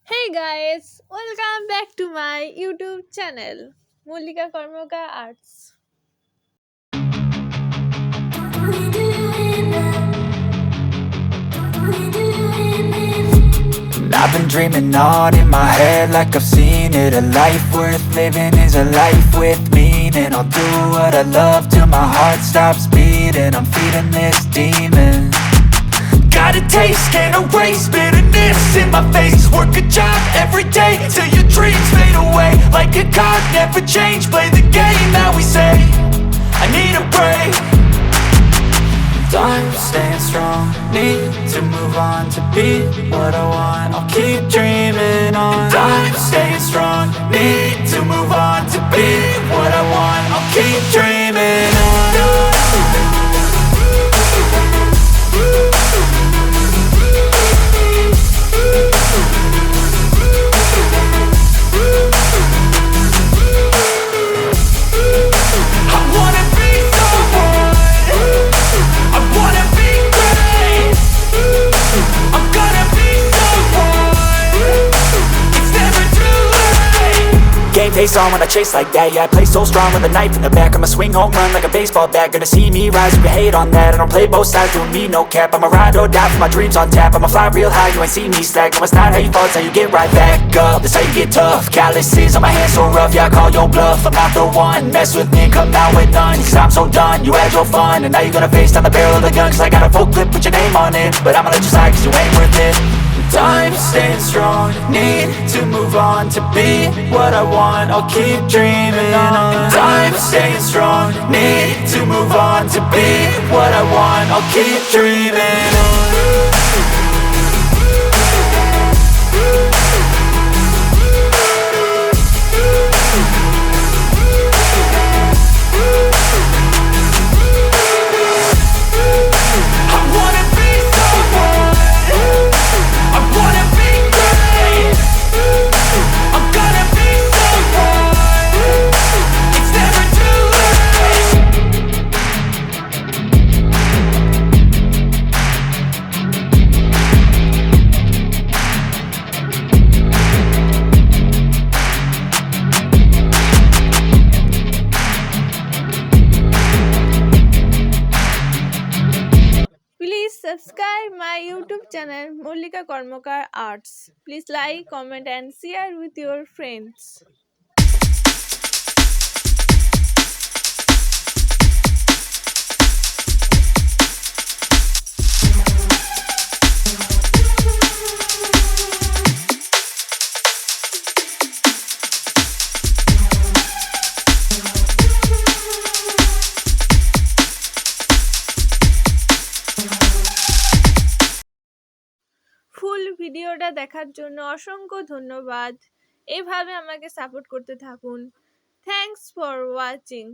Hey guys, welcome back to my YouTube channel, Mallika Karmakar Arts. I've been dreaming on in my head like I've seen it. A life worth living is a life with meaning. I'll do what I love till my heart stops beating. I'm feeding this demon. Got a taste, can't erase bitterness in my face. Work a job every day till your dreams fade away. Like a card, never change, play the game that we say. I need a break. I'm staying strong, need to move on to be what I want. I'll keep dreaming on. I'm staying strong, need to move on to be what I want. I'll keep dreaming on. I wanna be someone, I wanna be great. I'm gonna be someone, it's never too late. Game face on when I chase like that. Yeah, I play so strong with a knife in the back. I'ma swing home run like a baseball bat. Gonna see me rise if you hate on that. I don't play both sides, doing me no cap. I'ma ride or die for my dreams on tap. I'ma fly real high, you ain't see me slack. No, it's not how you fall, it's how you get right back up. That's how you get tough. Calluses on my hands so rough, yeah, I call your bluff. I'm not the one, mess with me and come out with none. Cause I'm so done, you had your fun. And now you're gonna face down the barrel of the gun. Cause I got a full clip, put your name on it. But I'ma let you slide cause you ain't worth it. I'm staying strong, need to move on to be what I want. I'll keep dreaming on. I'm staying strong, need to move on to be what I want. I'll keep dreaming on. I wanna be someone, I wanna be great. I'm gonna be someone, it's never too late. Please subscribe my YouTube channel, Mallika Karmakar Arts. Please like, comment, and share with your friends. ফুল ভিডিওটা দেখার জন্য অসংখ্য ধন্যবাদ। এভাবে আমাকে support করতে থাকুন। Thanks for watching.